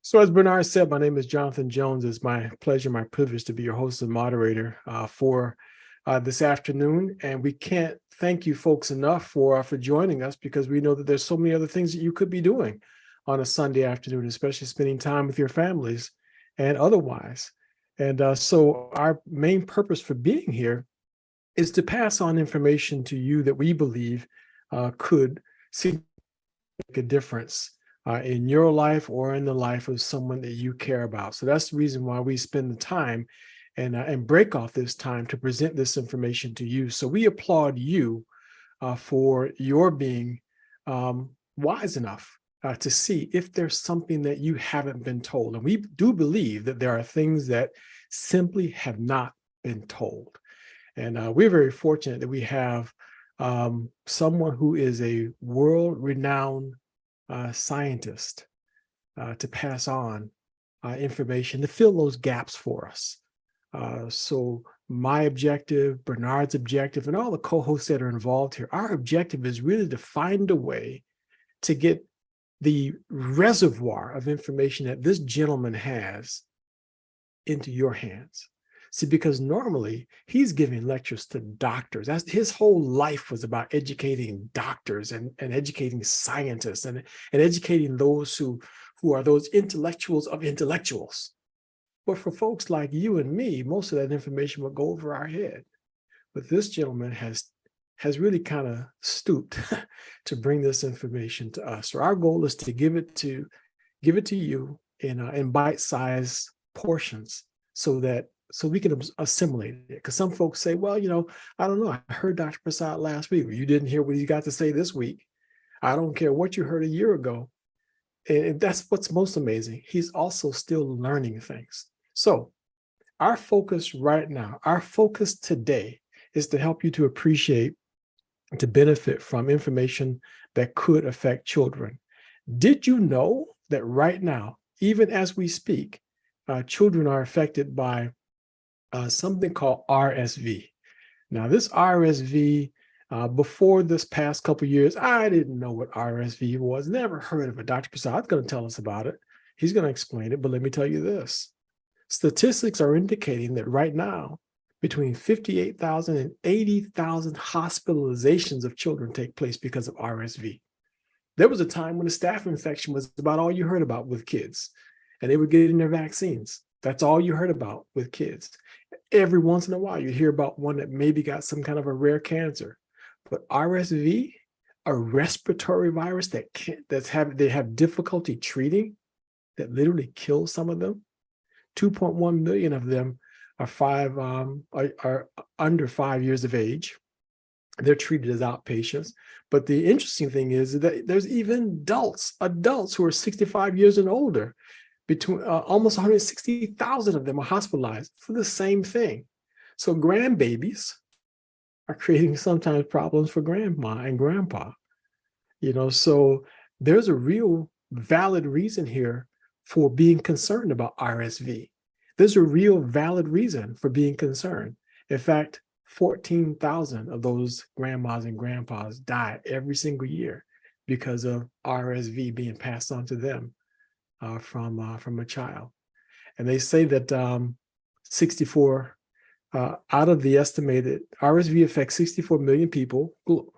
So as Bernard said, my name is Jonathan Jones. It's my pleasure, my privilege to be your host and moderator for this afternoon. And we can't thank you folks enough for joining us, because we know that there's so many other things that you could be doing on a Sunday afternoon, especially spending time with your families and otherwise. And so our main purpose for being here is to pass on information to you that we believe could make a difference in your life or in the life of someone that you care about. So that's the reason why we spend the time and break off this time to present this information to you. So we applaud you for your being wise enough to see if there's something that you haven't been told. And we do believe that there are things that simply have not been told. And we're very fortunate that we have someone who is a world-renowned scientist to pass on information to fill those gaps for us. So my objective, Bernard's objective, and all the co-hosts that are involved here, our objective is really to find a way to get the reservoir of information that this gentleman has into your hands. See, because normally he's giving lectures to doctors. That's his whole life was about educating doctors and educating scientists and educating those who are those intellectuals of intellectuals. But for folks like you and me, most of that information will go over our head. But this gentleman has really kind of stooped to bring this information to us. So our goal is to give it to you in bite-sized portions so we can assimilate it. Because some folks say, well, I don't know. I heard Dr. Prasad last week. You didn't hear what he got to say this week. I don't care what you heard a year ago. And that's what's most amazing. He's also still learning things. So our focus right now, our focus today is to help you to appreciate, to benefit from information that could affect children. Did you know that right now, even as we speak, children are affected by something called RSV. Now, this RSV, before this past couple of years, I didn't know what RSV was, never heard of it. Dr. Prasad's going to tell us about it. He's going to explain it, but let me tell you this. Statistics are indicating that right now, between 58,000 and 80,000 hospitalizations of children take place because of RSV. There was a time when a staph infection was about all you heard about with kids, and they were getting their vaccines. That's all you heard about with kids. Every once in a while, you hear about one that maybe got some kind of a rare cancer. But RSV, a respiratory virus they have difficulty treating, that literally kills some of them. 2.1 million of them are under 5 years of age. They're treated as outpatients. But the interesting thing is that there's even adults who are 65 years and older. Between almost 160,000 of them are hospitalized for the same thing. So grandbabies are creating sometimes problems for grandma and grandpa. So there's a real valid reason here for being concerned about RSV. There's a real valid reason for being concerned. In fact, 14,000 of those grandmas and grandpas die every single year because of RSV being passed on to them from a child. And they say that 64 out of the estimated RSV affects 64 million people. It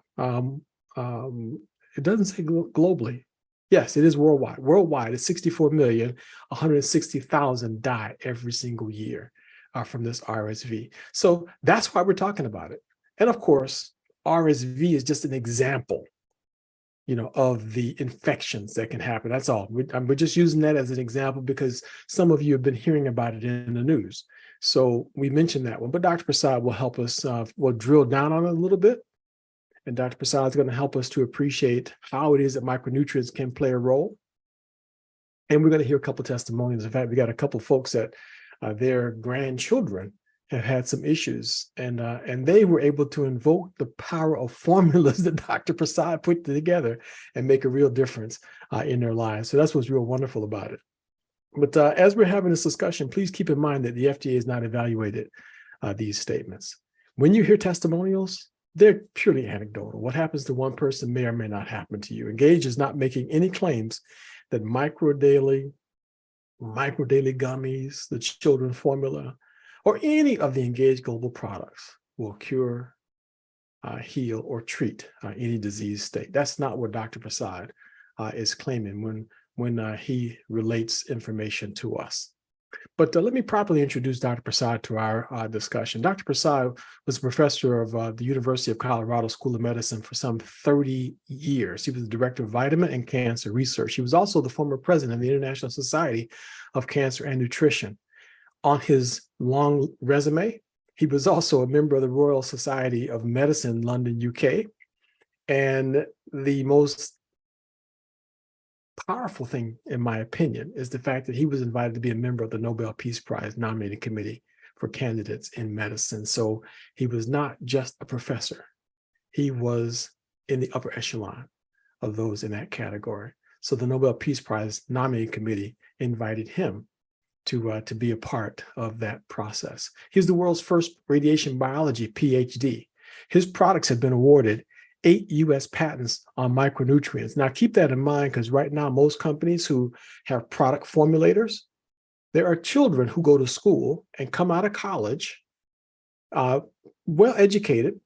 doesn't say globally. Yes, it is worldwide. Worldwide, it's 64 million, 160,000 die every single year from this RSV. So that's why we're talking about it. And of course, RSV is just an example of the infections that can happen. That's all. We're just using that as an example because some of you have been hearing about it in the news. So we mentioned that one, but Dr. Prasad will help us, we'll drill down on it a little bit. And Dr. Prasad is going to help us to appreciate how it is that micronutrients can play a role. And we're going to hear a couple of testimonials. In fact, we got a couple of folks that their grandchildren have had some issues, and they were able to invoke the power of formulas that Dr. Prasad put together and make a real difference in their lives. So that's what's real wonderful about it. But as we're having this discussion, please keep in mind that the FDA has not evaluated these statements. When you hear testimonials, they're purely anecdotal. What happens to one person may or may not happen to you. Engage is not making any claims that micro daily Micro Daily Gummies, the children formula, or any of the Engaged Global products will cure, heal, or treat any disease state. That's not what Dr. Prasad is claiming when he relates information to us. But let me properly introduce Dr. Prasad to our discussion. Dr. Prasad was a professor of the University of Colorado School of Medicine for some 30 years. He was the director of vitamin and cancer research. He was also the former president of the International Society of Cancer and Nutrition. On his long resume, he was also a member of the Royal Society of Medicine, London, UK. And the most powerful thing, in my opinion, is the fact that he was invited to be a member of the Nobel Peace Prize nominating committee for candidates in medicine. So he was not just a professor. He was in the upper echelon of those in that category. So the Nobel Peace Prize nominating committee invited him to be a part of that process. He's the world's first radiation biology PhD. His products have been awarded 8 US patents on micronutrients. Now, keep that in mind, because right now, most companies who have product formulators, there are children who go to school and come out of college, well educated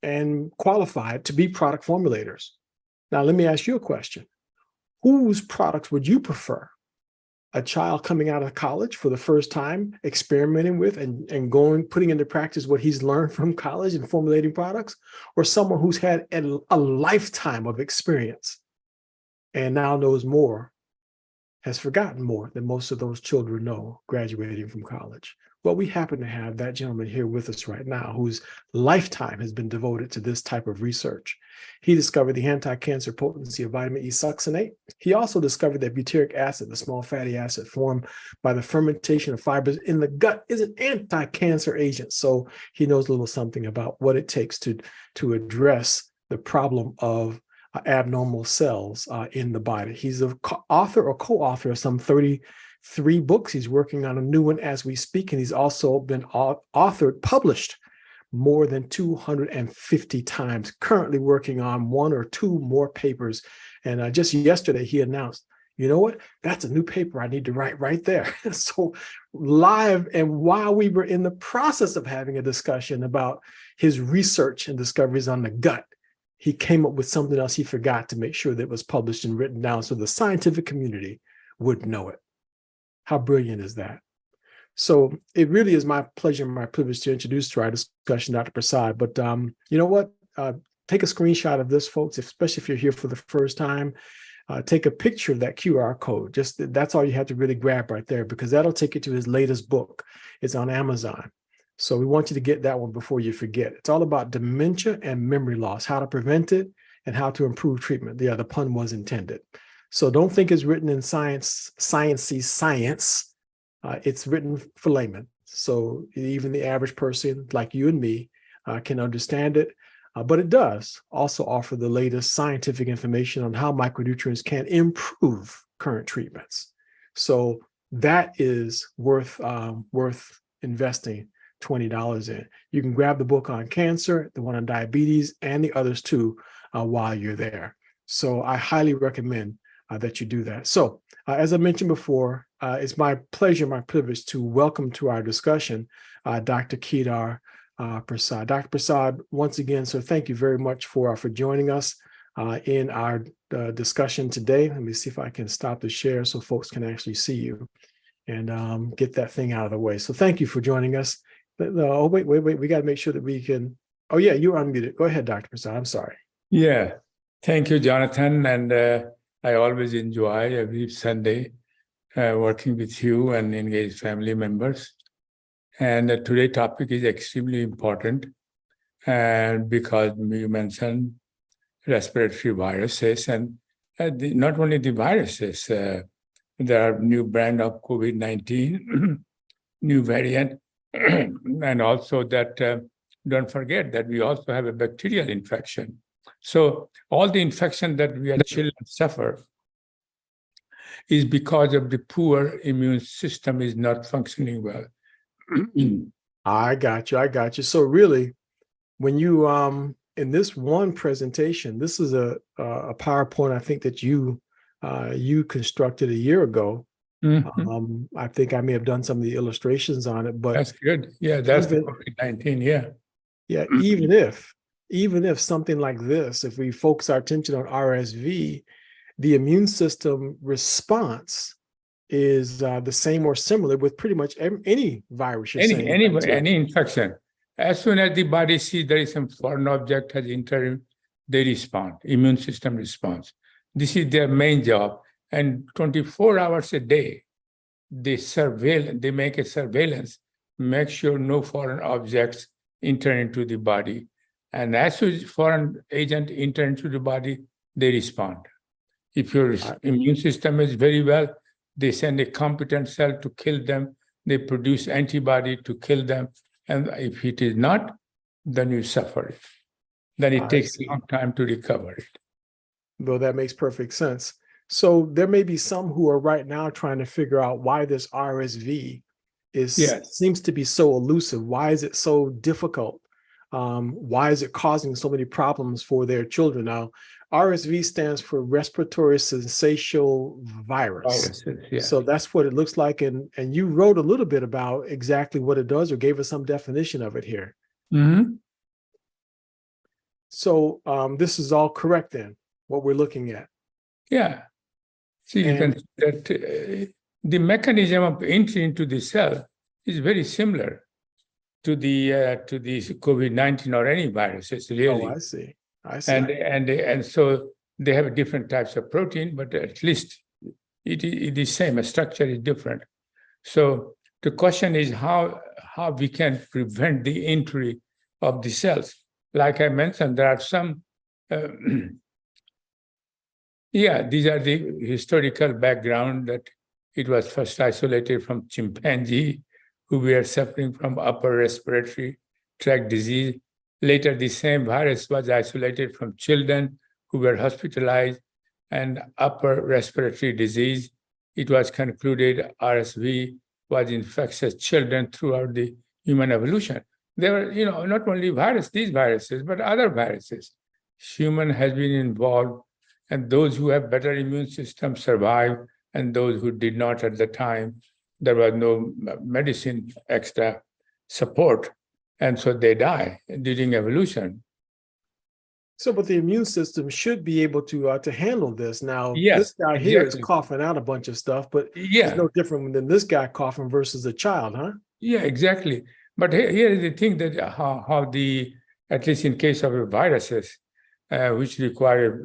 and qualified to be product formulators. Now, let me ask you a question. Whose products would you prefer? A child coming out of college for the first time, experimenting with and putting into practice what he's learned from college and formulating products, or someone who's had a lifetime of experience and now knows more, has forgotten more than most of those children know graduating from college? Well, we happen to have that gentleman here with us right now whose lifetime has been devoted to this type of research. He discovered the anti-cancer potency of vitamin E succinate. He also discovered that butyric acid, the small fatty acid formed by the fermentation of fibers in the gut, is an anti-cancer agent. So he knows a little something about what it takes to address the problem of abnormal cells in the body. He's an author or co-author of some 33 books. He's working on a new one as we speak, and he's also been published more than 250 times, currently working on 1 or 2 more papers. And just yesterday, he announced, you know what, that's a new paper I need to write right there. So live, and while we were in the process of having a discussion about his research and discoveries on the gut, he came up with something else he forgot to make sure that it was published and written down so the scientific community would know it. How brilliant is that? So it really is my pleasure and my privilege to introduce to our discussion Dr. Prasad. But you know what? Take a screenshot of this, folks, especially if you're here for the first time. Take a picture of that QR code. That's all you have to really grab right there, because that'll take you to his latest book. It's on Amazon. So we want you to get that one before you forget. It's all about dementia and memory loss, how to prevent it and how to improve treatment. Yeah, the pun was intended. So don't think it's written in sciencey science. It's written for laymen. So even the average person like you and me can understand it. But it does also offer the latest scientific information on how micronutrients can improve current treatments. So that is worth investing $20 in. You can grab the book on cancer, the one on diabetes, and the others too while you're there. So I highly recommend that you do that. So as I mentioned before, it's my pleasure, my privilege to welcome to our discussion Dr. Kedar Prasad. Dr. Prasad, once again, so thank you very much for joining us in our discussion today. Let me see if I can stop the share so folks can actually see you and get that thing out of the way. So thank you for joining us. Oh, wait. We got to make sure that we can. Oh, yeah, you're unmuted. Go ahead, Dr. Prasad. I'm sorry. Yeah. Thank you, Jonathan. And I always enjoy every Sunday working with you and engaged family members. And today's topic is extremely important, and because you mentioned respiratory viruses, and not only the viruses, there are new brand of COVID-19, new variant, and also that don't forget that we also have a bacterial infection. So all the infection that we as children suffer is because of the poor immune system is not functioning well. I got you. So really, when you in this one presentation, this is a PowerPoint I think that you constructed a year ago. Mhm. I think I may have done some of the illustrations on it, but That's good. Yeah, that's the even COVID-19. Yeah. yeah, even if something like this, if we focus our attention on RSV, the immune system response is the same or similar with pretty much any virus you're Any saying. any Bacteria. any infection, as soon as the body sees there is some foreign object has entered, they respond. Immune system responds. This is their main job, and 24 hours a day, they make a surveillance, make sure no foreign objects enter into the body, and as soon as foreign agent enter into the body, they respond. If your I, immune system is very well, they send a competent cell to kill them. They produce antibody to kill them. And if it is not, then you suffer it. Then it I takes a see. long time to recover it. Though that makes perfect sense. So there may be some who are right now trying to figure out why this RSV Yes. seems to be so elusive. Why is it so difficult? Why is it causing so many problems for their children? Now, RSV stands for respiratory syncytial virus. Viruses, yeah. So that's what it looks like. And you wrote a little bit about exactly what it does or gave us some definition of it here. Mm-hmm. So this is all correct then, what we're looking at. Yeah. So you can And see that the mechanism of entry into the cell is very similar to the COVID-19 or any viruses, really. I see. I see. And so they have different types of protein, but at least it is same. A structure is different. So the question is how we can prevent the entry of the cells. Like I mentioned, there are some. These are the historical background that it was first isolated from chimpanzee who were suffering from upper respiratory tract disease. Later, the same virus was isolated from children who were hospitalized and upper respiratory disease. It was concluded RSV was infectious children throughout the human evolution. There were, not only these viruses, but other viruses. Human has been involved, and those who have better immune system survive, and those who did not at the time, there was no medicine extra support, and so they die during evolution. So, but the immune system should be able to handle this. Now, this Yes, guy here is exactly. coughing out a bunch of stuff, but it's Yeah, no different than this guy coughing versus a child, huh? yeah, exactly. But here is the thing that how the, at least in case of viruses, which require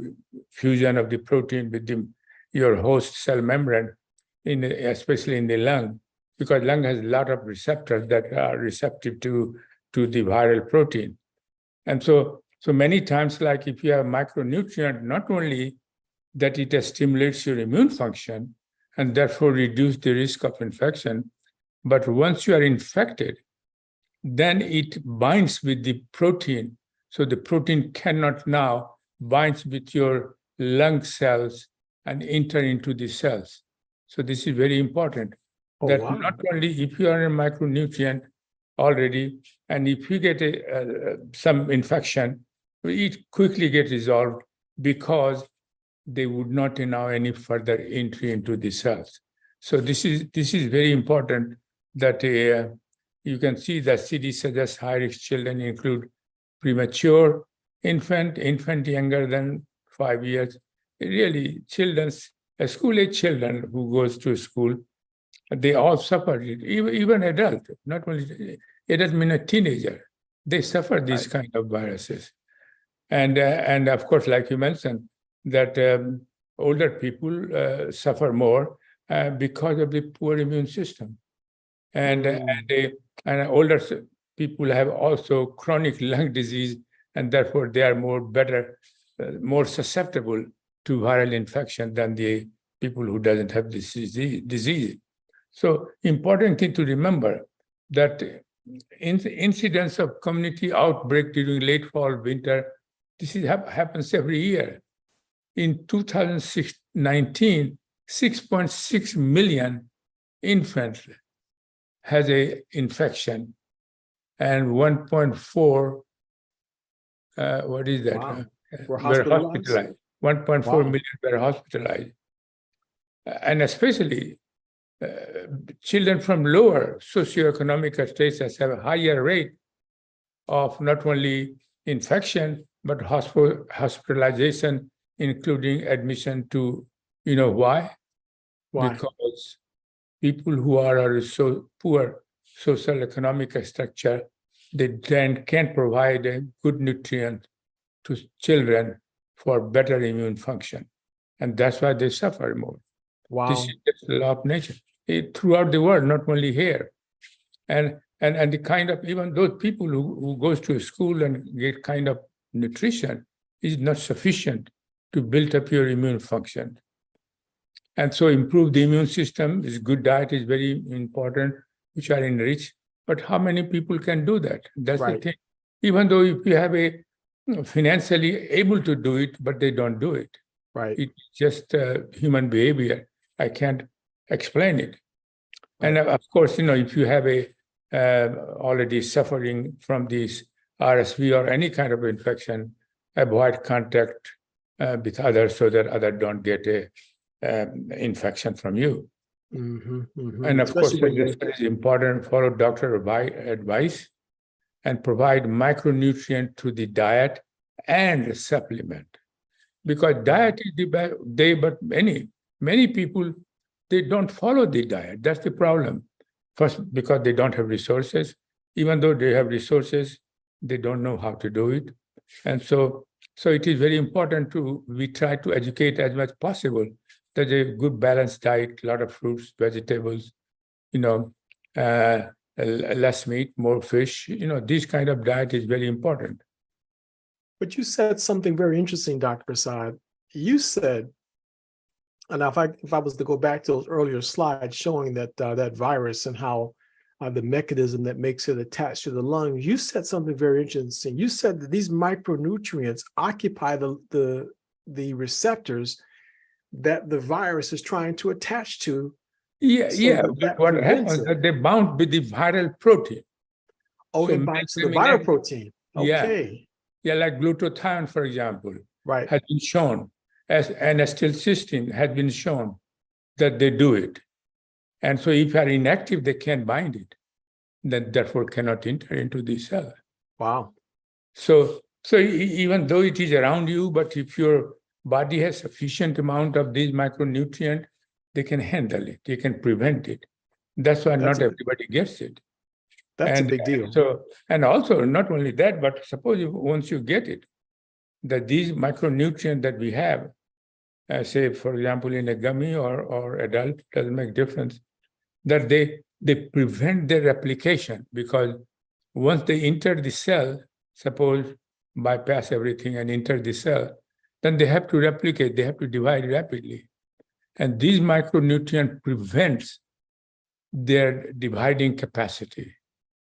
fusion of the protein with your host cell membrane, especially in the lung, because lung has a lot of receptors that are receptive to the viral protein. And so many times, like if you have micronutrient, not only that it stimulates your immune function and therefore reduce the risk of infection, but once you are infected, then it binds with the protein. So the protein cannot now bind with your lung cells and enter into the cells. So this is very important. Oh, That wow. not only if you are a micronutrient already, and if you get some infection, it quickly gets resolved because they would not allow any further entry into the cells. So this is very important that you can see that CD suggests high-risk children include premature infant younger than 5 years. Really, school-age children who goes to school, they all suffer it. Even adult, not only adult, mean a teenager, they suffer these kind of viruses. And of course, like you mentioned, that older people suffer more because of the poor immune system. And older people have also chronic lung disease, and therefore they are more susceptible to viral infection than the people who doesn't have this disease. So important thing to remember that incidence of community outbreak during late fall, winter, this happens every year. In 2019, 6.6 million infants has a infection, and 1.4, what is that? Wow. Were Were hospitalized? hospitalized. 1.4 million were hospitalized. And especially children from lower socioeconomic status have a higher rate of not only infection, but hospitalization, including admission to, you know why? Why? Because people who are so poor social economic structure, they then can't provide a good nutrient to children for better immune function. And that's why they suffer more. Wow. This is just the law of nature. Throughout the world, not only here. And the kind of, even those people who goes to a school and get kind of nutrition is not sufficient to build up your immune function. And so improve the immune system, is good diet is very important, which are enriched. But how many people can do that? That's Right. the thing. Even though if you have a financially able to do it, but they don't do it. Right. It's just human behavior. I can't explain it. Right. And of course, if you have a already suffering from this RSV or any kind of infection, avoid contact with others so that others don't get a infection from you. And of course, Especially when this is important. Follow doctor advice and provide micronutrient to the diet and supplement. Because diet is but many people, they don't follow the diet. That's the problem. First, because they don't have resources. Even though they have resources, they don't know how to do it. And so it is very important we try to educate as much possible that a good balanced diet, a lot of fruits, vegetables, less meat, more fish, this kind of diet is very important. But you said something very interesting, Dr. Prasad. You said, and if I was to go back to those earlier slides showing that that virus and how the mechanism that makes it attached to the lung, you said something very interesting. You said that these micronutrients occupy the receptors that the virus is trying to attach to. But what happens is that they bound with the viral protein. Oh, so it binds to the viral protein. Okay. Yeah, like glutathione, for example, right, has been shown, as N-acetylcysteine has been shown that they do it. And so if you are inactive, they can't bind it, then therefore cannot enter into the cell. Wow. So even though it is around you, but if your body has sufficient amount of these micronutrients, they can handle it, they can prevent it. That's why not everybody gets it. That's a big deal. And also, not only that, but suppose once you get it, that these micronutrients that we have, say, for example, in a gummy or adult, doesn't make difference, that they prevent their replication, because once they enter the cell, suppose bypass everything and enter the cell, then they have to replicate, they have to divide rapidly. And these micronutrients prevents their dividing capacity.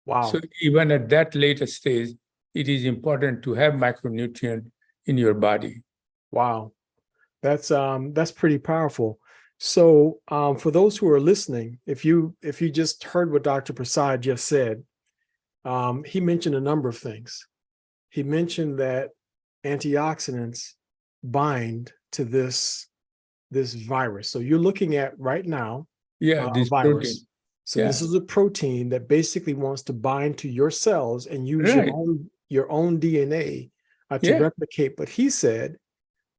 Wow. So even at that later stage, it is important to have micronutrient in your body. Wow. That's pretty powerful. So for those who are listening, if you just heard what Dr. Prasad just said, he mentioned a number of things. He mentioned that antioxidants bind to this virus. So you're looking at right now this virus. protein. So this is a protein that basically wants to bind to your cells and use your own DNA to replicate. But he said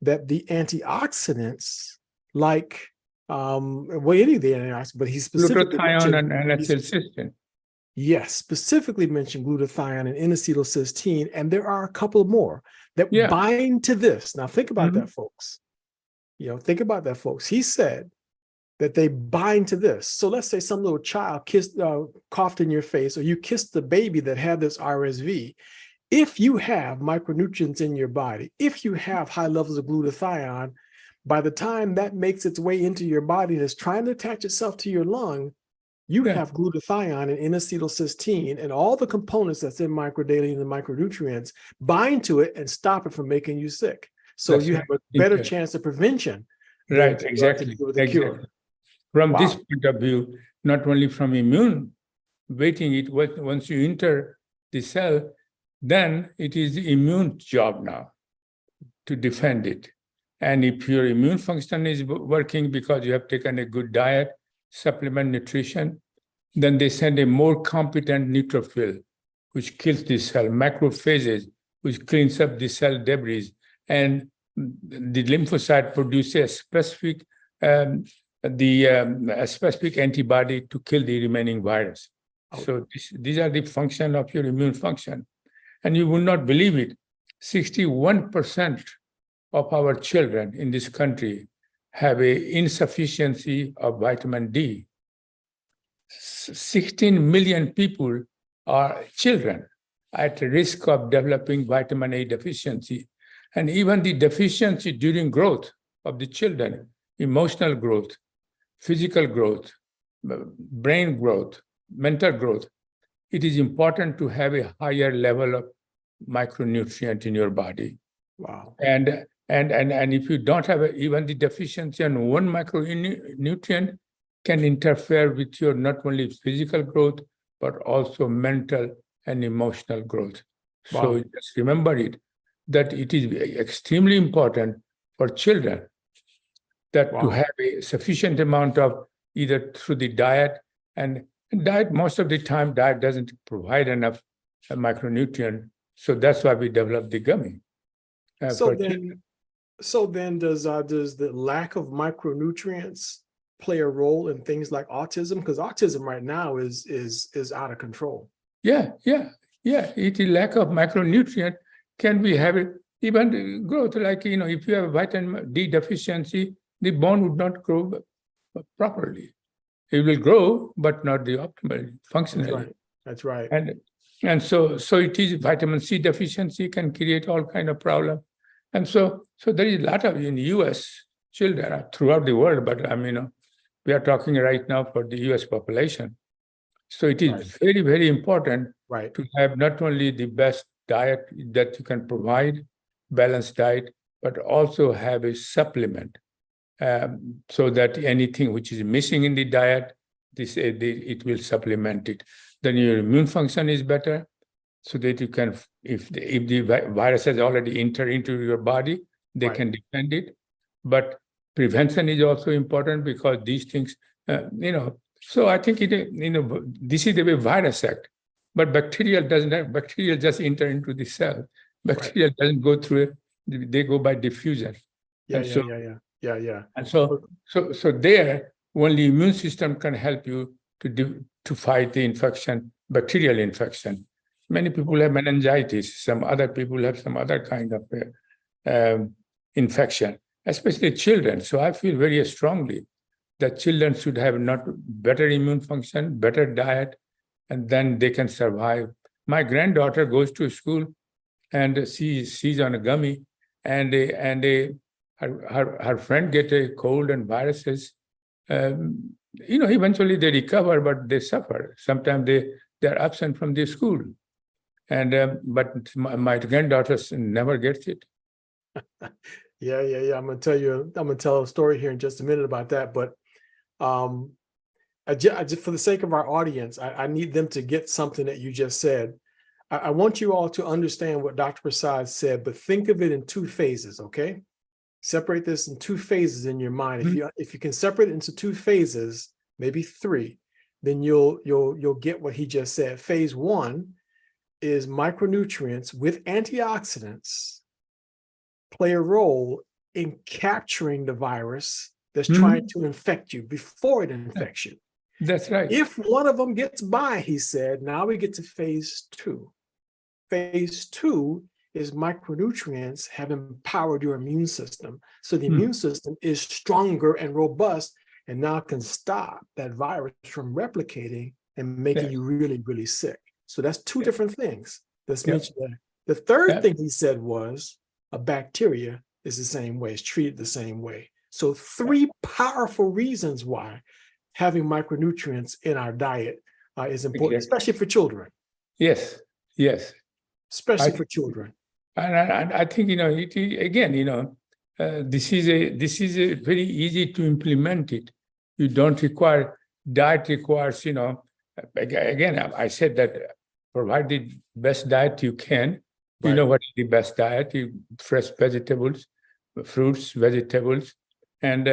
that the antioxidants, like any of the antioxidants, but he specifically glutathione and N-acetylcysteine. Yes, specifically mentioned glutathione and N-acetylcysteine, and there are a couple more that bind to this. Now think about that, folks. Think about that, folks. He said that they bind to this. So let's say some little child coughed in your face, or you kissed the baby that had this RSV. If you have micronutrients in your body, if you have high levels of glutathione, by the time that makes its way into your body and is trying to attach itself to your lung, you have glutathione and N-acetylcysteine, and all the components that's in microdaily and the micronutrients bind to it and stop it from making you sick. So you have a better chance of prevention. Right, exactly. Cure. From this point of view, not only from immune, waiting it, once you enter the cell, then it is the immune job now to defend it. And if your immune function is working because you have taken a good diet, supplement nutrition. Then they send a more competent neutrophil, which kills the cell, macrophages, which cleans up the cell debris, and the lymphocyte produces a specific antibody to kill the remaining virus. So these are the function of your immune function. And you will not believe it, 61% of our children in this country have a insufficiency of vitamin D. 16 million people are children at risk of developing vitamin A deficiency. And even the deficiency during growth of the children, emotional growth, physical growth, brain growth, mental growth, it is important to have a higher level of micronutrient in your body. Wow. And if you don't have even the deficiency on one micronutrient can interfere with your not only physical growth, but also mental and emotional growth. Wow. So just remember it, that it is extremely important for children that to have a sufficient amount of either through the diet, and diet, most of the time, diet doesn't provide enough micronutrient. So that's why we developed the gummy. So then does the lack of micronutrients play a role in things like autism? Because autism right now is out of control. Yeah. It is lack of micronutrient can be having even growth. Like, if you have vitamin D deficiency, the bone would not grow properly. It will grow, but not the optimal functionally. That's right. And so it is vitamin C deficiency can create all kind of problem. And so there is a lot of in the US children throughout the world, but we are talking right now for the US population. So it is very, very important to have not only the best diet that you can provide, balanced diet, but also have a supplement so that anything which is missing in the diet, it will supplement it. Then your immune function is better, so that you can, if the virus has already entered into your body, they can defend it. But prevention is also important because these things, So I think this is the way virus act, but bacterial doesn't have. Bacterial just enter into the cell. Bacterial doesn't go through it; they go by diffusion. Yeah. And so there, only immune system can help you to fight the infection, bacterial infection. Many people have meningitis. Some other people have some other kind of infection, especially children. So I feel very strongly that children should have not better immune function, better diet, and then they can survive. My granddaughter goes to school, and she's on a gummy, and her friend get a cold and viruses. Eventually they recover, but they suffer. Sometimes they're absent from the school, and but my granddaughters never gets it. Yeah. I'm gonna tell a story here in just a minute about that, but I just for the sake of our audience, I need them to get something that you just said. I want you all to understand what Dr. Prasad said, but think of it in two phases, okay? Separate this in two phases in your mind. If you can separate it into two phases, maybe three, then you'll get what he just said. Phase one is micronutrients with antioxidants play a role in capturing the virus that's trying to infect you before it infects you. That's right. If one of them gets by, he said, now we get to phase two. Phase two is micronutrients have empowered your immune system. So the immune system is stronger and robust and now can stop that virus from replicating and making you really, really sick. So that's two different things that's mentioned there. The third thing he said was a bacteria is the same way, it's treated the same way. So three powerful reasons why having micronutrients in our diet is important, especially for children. Yes. Especially for children. And I think, this is a very easy to implement it. You don't require, diet requires, again, I said that provide the best diet you can. You know what is the best diet? Fresh vegetables, fruits, vegetables, and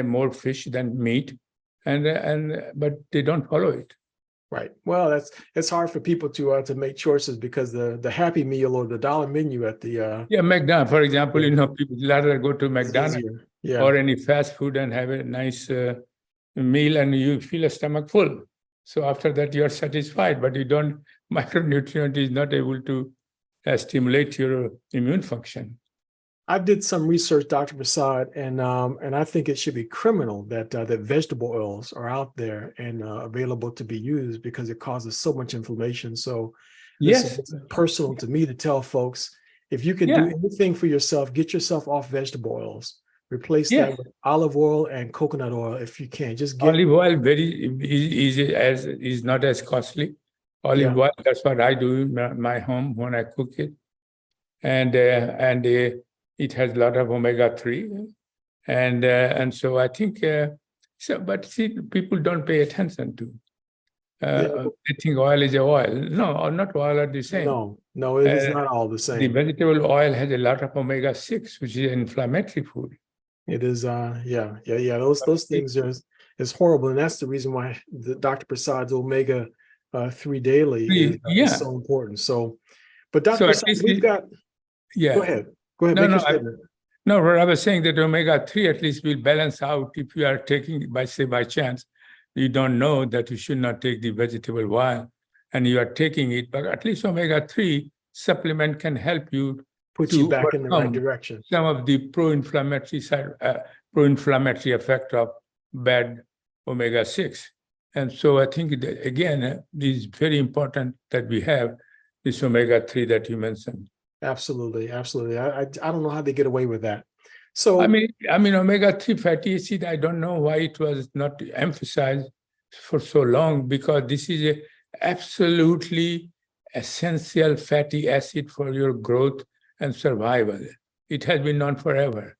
more fish than meat. but they don't follow it. Right. Well, it's hard for people to make choices because the Happy Meal or the dollar menu at the Yeah, McDonald's, for example, Yeah. people rather go to is McDonald's easier. Yeah. or any fast food and have a nice meal, and you feel a stomach full. So after that, you are satisfied, but you don't. Micronutrient is not able to stimulate your immune function. I did some research, Dr. Prasad, and I think it should be criminal that that vegetable oils are out there and available to be used because it causes so much inflammation. So, listen, Yes. it's personal to me to tell folks, if you can Yeah. do anything for yourself, get yourself off vegetable oils. Replace Yeah. that with olive oil and coconut oil if you can. Just get Olive oil very easy, as is not as costly. Olive oil, that's what I do in my home when I cook it, and it has a lot of omega-3, and so I think so. But see, people don't pay attention to. I think oil is oil. No, not all are the same. No, it is not all the The same. vegetable oil has a lot of omega-6, which is inflammatory food. It is, yeah. Those things is horrible, and that's the reason why the Dr. Prasad's omega 3 daily is so important. So, but Dr. So at Prasad, least we've got. Yeah. Go ahead. No, Make your statement. No, I was saying that omega-3 at least will balance out if you are taking, by chance, you don't know that you should not take the vegetable oil, and you are taking it, but at least omega-3 supplement can help you Put you back in the right direction. Some of the pro-inflammatory effect of bad omega-6. And so I think that, again, it is very important that we have this omega-3 that you mentioned. Absolutely. I don't know how they get away with that. So I mean, omega-3 fatty acid, I don't know why it was not emphasized for so long, because this is a absolutely essential fatty acid for your growth and survival. It has been known forever.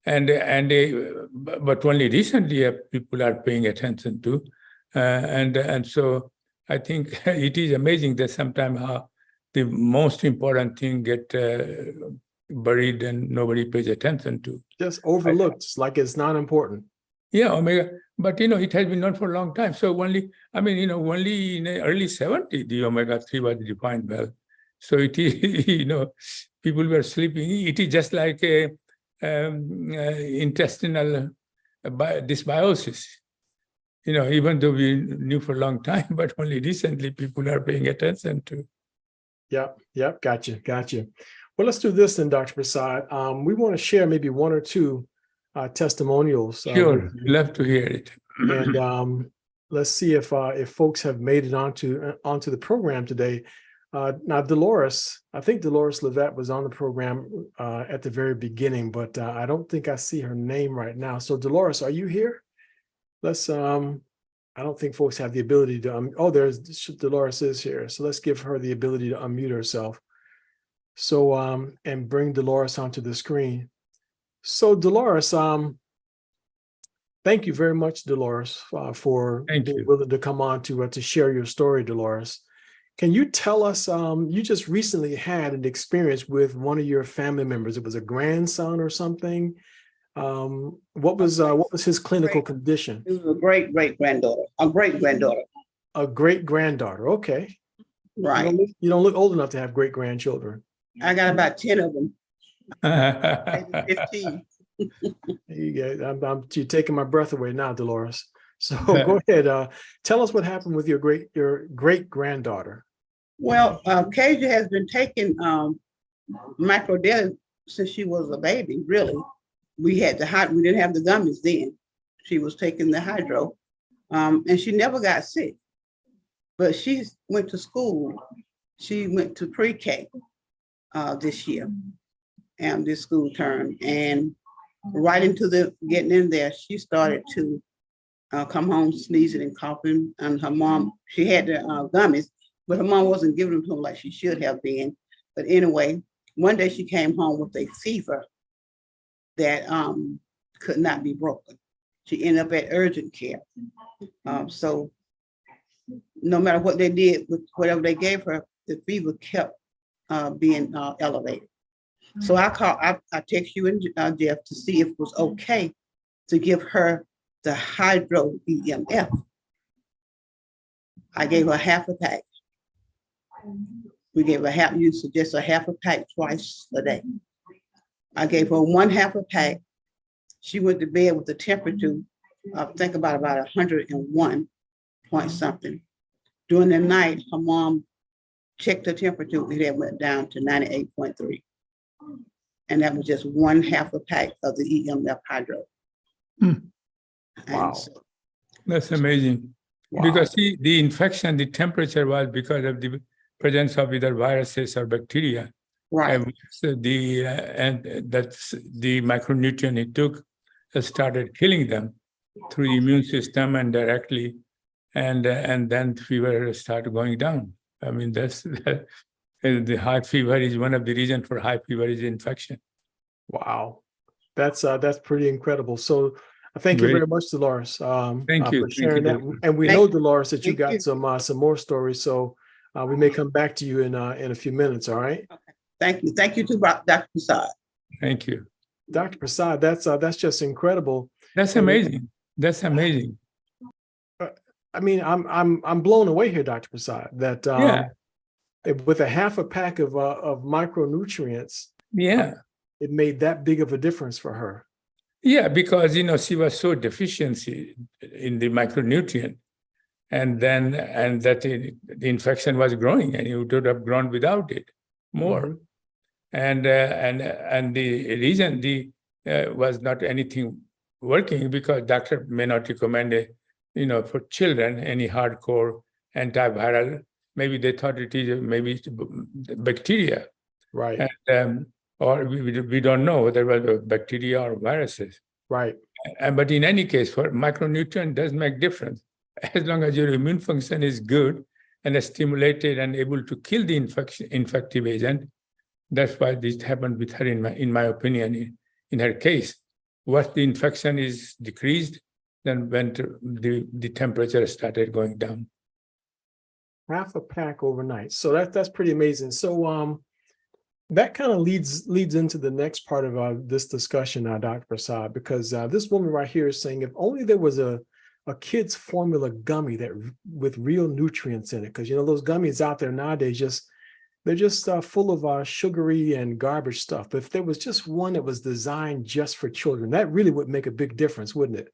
But only recently people are paying attention to. And so I think it is amazing that sometimes how the most important thing get buried and nobody pays attention to. Just overlooked, like it's not important. Yeah, omega, but it has been known for a long time. So only in the early 70s, the omega-3 was defined well. So it is, people were sleeping. It is just like a intestinal dysbiosis. Even though we knew for a long time, but only recently people are paying attention to. Yep. Gotcha. Well, let's do this then, Dr. Prasad. We want to share maybe one or two testimonials. Sure, love to hear it. And let's see if folks have made it onto the program today. Now, Dolores, I think Dolores Levet was on the program at the very beginning, but I don't think I see her name right now. So, Dolores, are you here? Let's. I don't think folks have the ability to. There's Dolores is here. So let's give her the ability to unmute herself. So and bring Dolores onto the screen. So Dolores, thank you very much, Dolores, for being willing to come on to share your story, Dolores. Can you tell us? You just recently had an experience with one of your family members. It was a grandson or something. What was his clinical condition? It was a great granddaughter. A great granddaughter. A great granddaughter. Okay. Right. You don't look old enough to have great grandchildren. I got about 10 of them. 15. You're taking my breath away now, Dolores. So go ahead. Tell us what happened with your great granddaughter. Well, Kasia has been taking micronutrients since she was a baby. Really, we didn't have the gummies then. She was taking the hydro, and she never got sick. But she went to school. She went to pre-K this year, and this school term, and right into getting in there, she started to come home sneezing and coughing. And her mom, she had the gummies, but her mom wasn't giving them to her like she should have been. But anyway, one day she came home with a fever that could not be broken. She ended up at urgent care. So no matter what they did, with whatever they gave her, the fever kept being elevated. So I text you and Jeff to see if it was okay to give her the hydro EMF. I gave her half a pack. We gave her half, you suggest a half a pack twice a day. I gave her 1/2 a pack. She went to bed with a temperature of, think about 101 point something. During the night, her mom checked the temperature, it had went down to 98.3. And that was just 1/2 a pack of the EMF hydro. Hmm. Wow. So, That's amazing. Wow. Because see, the infection, the temperature was because of the presence of either viruses or bacteria. right, And so and that's the micronutrient it took started killing them through the immune system and directly, and then fever started going down. I mean, that's the high fever is one of the reasons for high fever is infection. Wow. That's pretty incredible. So thank you Great. very much, Dolores, Thank you. for sharing that. Doctor. And we Thank know, you. Dolores, that you Thank got you. some more stories. So we may come back to you in a few minutes. All right. thank you. Thank you to Dr. Prasad. Thank you. Dr. Prasad, that's just incredible. That's And- amazing. That's amazing. I mean, I'm blown away here, Dr. Prasad, that Yeah. with a half a pack of micronutrients, Yeah. it made that big of a difference for her. Yeah, because she was so deficiency in the micronutrient, and that the infection was growing, and it would have grown without it more. Mhm. And the reason was not anything working because doctor may not recommend for children any hardcore antiviral. Maybe they thought it is maybe bacteria, Right. and or we don't know whether it was bacteria or viruses. Right. But in any case, for micronutrient does make difference as long as your immune function is good and is stimulated and able to kill the infective agent. That's why this happened with her, in my opinion, in her case. Once the infection is decreased, then when the temperature started going down. Half a pack overnight. So that's pretty amazing. So that kind of leads into the next part of this discussion now, Dr. Prasad, because this woman right here is saying if only there was a kid's formula gummy that with real nutrients in it, because those gummies out there nowadays they're just full of sugary and garbage stuff. But if there was just one that was designed just for children, that really would make a big difference, wouldn't it?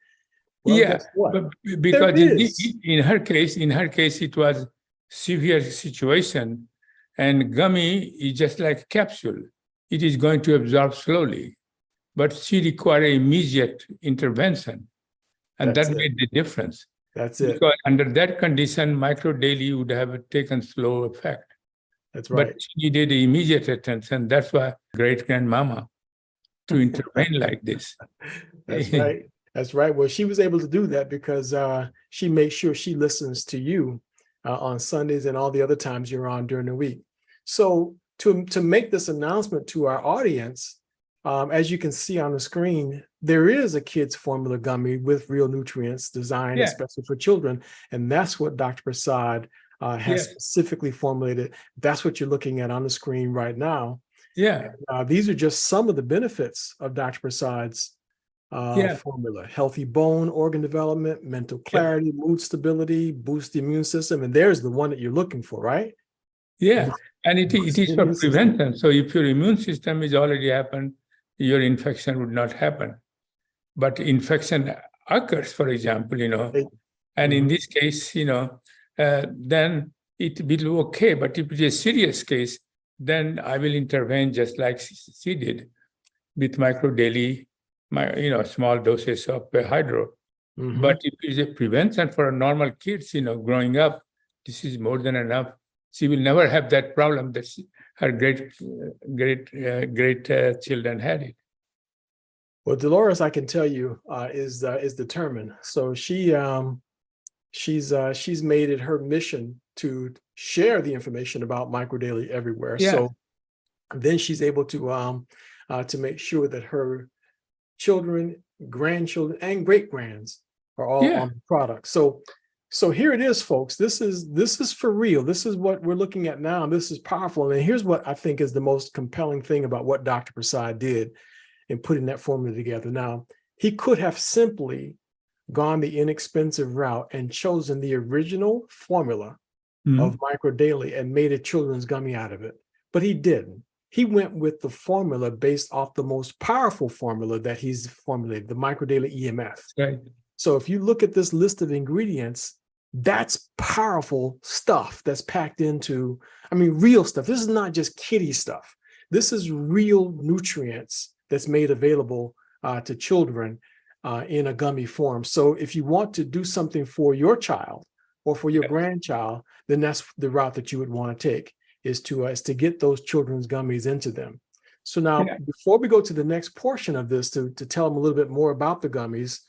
Well, Yeah, guess what? but because There is. in her case, it was severe situation, and gummy is just like a capsule. It is going to absorb slowly, but she required immediate intervention, and That's that it. made the difference. That's it. Because under that condition, micro daily would have taken slow effect. That's right. But she needed immediate attention. That's why great grandmama to intervene like this. That's right. That's right. Well, she was able to do that because she makes sure she listens to you on Sundays and all the other times you're on during the week. So to make this announcement to our audience, as you can see on the screen, there is a kids formula gummy with real nutrients designed especially for children. And that's what Dr. Prasad has specifically formulated. That's what you're looking at on the screen right now. Yeah. These are just some of the benefits of Dr. Prasad's formula: healthy bone, organ development, mental clarity, mood stability, boost the immune system. And there's the one that you're looking for, right? Yeah. And it is for Immune system. prevention. So if your immune system is already happened, your infection would not happen. But infection occurs, for example, and in this case, then it will be okay. But if it is a serious case, then I will intervene just like she did with micro daily, small doses of hydro. But if it is a prevention for a normal kids, growing up, this is more than enough. She will never have that problem that her great children had it. Well, Dolores, I can tell you, is determined. So she's made it her mission to share the information about microdaily everywhere. Yeah. So then she's able to make sure that her children, grandchildren, and great grands are all on the product. So here it is, folks. This is for real. This is what we're looking at now. This is powerful. And here's what I think is the most compelling thing about what Dr. Prasad did in putting that formula together. Now, he could have simply gone the inexpensive route and chosen the original formula Mhm. of Micro Daily and made a children's gummy out of it. But he didn't. He went with the formula based off the most powerful formula that he's formulated, the Micro Daily EMF. Right. So if you look at this list of ingredients, that's powerful stuff that's packed into, I mean, real stuff. This is not just kiddie stuff. This is real nutrients that's made available to children in a gummy form. So if you want to do something for your child or for your Yes. grandchild, then that's the route that you would want to take, is to get those children's gummies into them. So now, Yeah. before we go to the next portion of this, to tell them a little bit more about the gummies,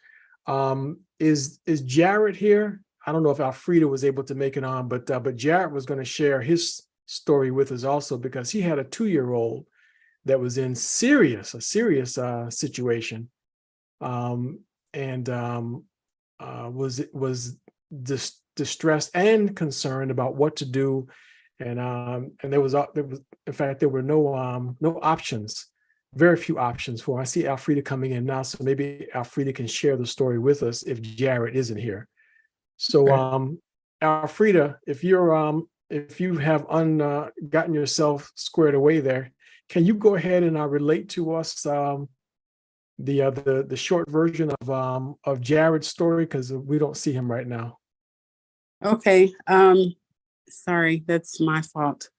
is Jared here? I don't know if Alfreda was able to make it on, but Jared was going to share his story with us also, because he had a 2-year-old that was in a serious situation, and was distressed and concerned about what to do, and there was in fact there were no options, very few options for. I see Alfreda coming in now, so maybe Alfreda can share the story with us if Jared isn't here. So Alfreda, if you have gotten yourself squared away there, can you go ahead and relate to us the short version of Jared's story, because we don't see him right now. Okay. Sorry, that's my fault.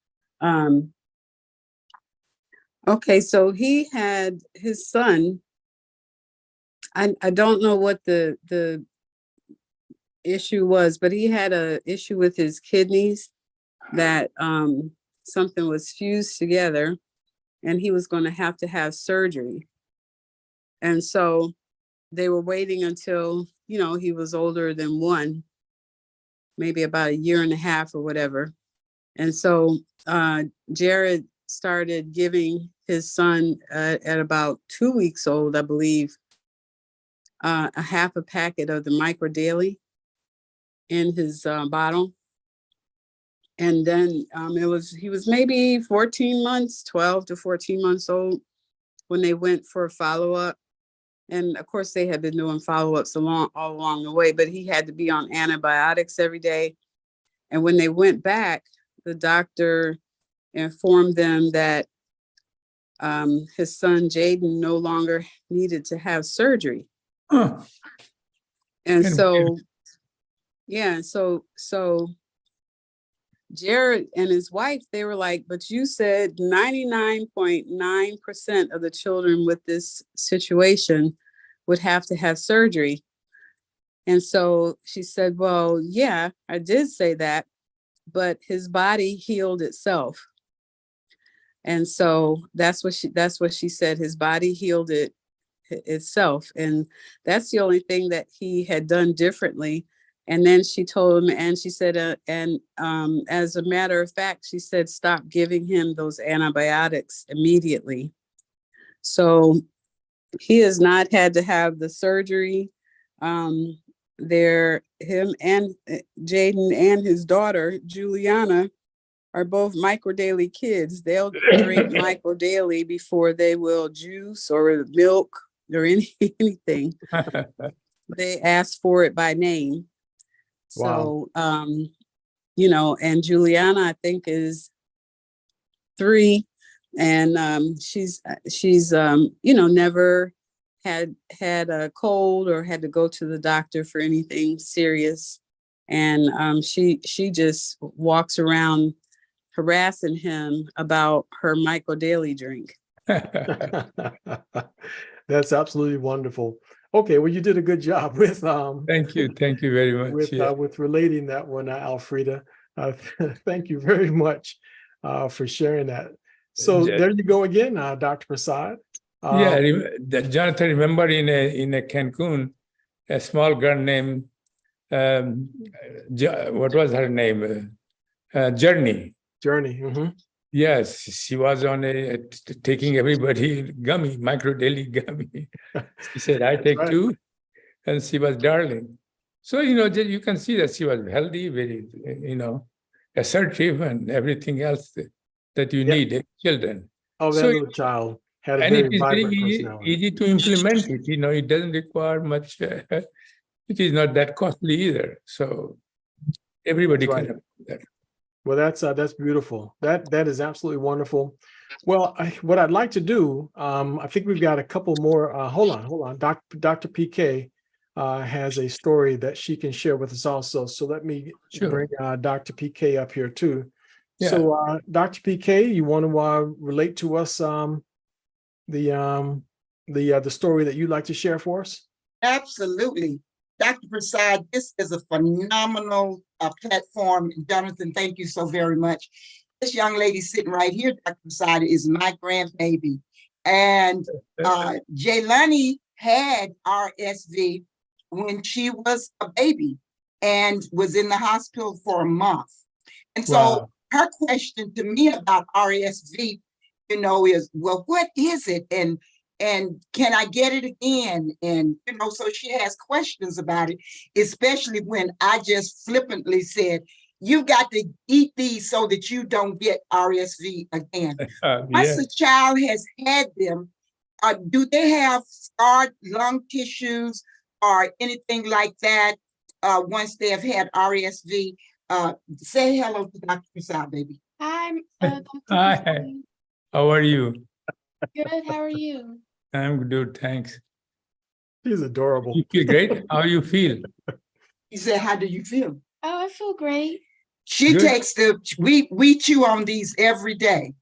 Okay, so he had his son. I don't know what the issue was, but he had a issue with his kidneys, that something was fused together and he was going to have surgery. And so they were waiting until, he was older than 1, maybe about 1.5 years or whatever. And so Jared started giving his son at about 2 weeks old, I believe, a half a packet of the Micro Daily in his bottle. And then he was maybe 14 months, 12 to 14 months old when they went for a follow-up. And of course they had been doing follow-ups all along the way, but he had to be on antibiotics every day. And when they went back, the doctor informed them that his son Jaden no longer needed to have surgery. Huh. And so, yeah, so Jared and his wife, they were like, but you said 99.9% of the children with this situation would have to have surgery. And so she said, well, yeah, I did say that, but his body healed itself. And so that's what she said. His body healed itself. And that's the only thing that he had done differently. And then she told him, and she said, as a matter of fact, she said, stop giving him those antibiotics immediately. So he has not had to have the surgery. Him and Jaden and his daughter, Juliana, are both Micro Daily kids. They'll drink Micro Daily before they will juice or milk or anything. They ask for it by name. Wow. So, and Juliana, I think, is 3, and she's never had a cold or had to go to the doctor for anything serious. And she just walks around harassing him about her Micro Daily drink. That's absolutely wonderful. Okay, well, you did a good job with Thank you very much. with relating that one, Alfreda. Thank you very much for sharing that. So there you go again, Dr. Prasad. Jonathan, remember in a Cancun, a small girl named what was her name? Journey. Mm-hmm. Yes, she was on taking everybody gummy, Micro Daily gummy. She said, I take right. 2, and she was darling. So, you can see that she was healthy, very, assertive, and everything else that you need in children. Oh, that little child had a and very it is vibrant very personality. easy to implement it. It doesn't require much It is not that costly either. So everybody That's can right. afford that. Well, that's beautiful. That is absolutely wonderful. Well, what I'd like to do, I think we've got a couple more. Hold on. Dr. PK has a story that she can share with us also. So let me Sure. bring Dr. PK up here too. Yeah. So, Dr. PK, you want to relate to us the story that you'd like to share for us? Absolutely. Dr. Prasad, this is a phenomenal platform. Jonathan, thank you so very much. This young lady sitting right here, Dr. Prasad, is my grandbaby. And Jaylani had RSV when she was a baby and was in the hospital for a month. And so Wow. her question to me about RSV, is, well, what is it? And can I get it again? And, so she has questions about it, especially when I just flippantly said, you've got to eat these so that you don't get RSV again. Once Yeah. a child has had them, do they have scarred lung tissues or anything like that once they have had RSV? Say hello to Dr. Prasad, baby. Hi, Dr. Hi. Prasad. How are you? Good, how are you? I'm good, thanks. She's adorable. You feel great? How you feel? He said, how do you feel? Oh, I feel great. She Good. takes we chew on these every day.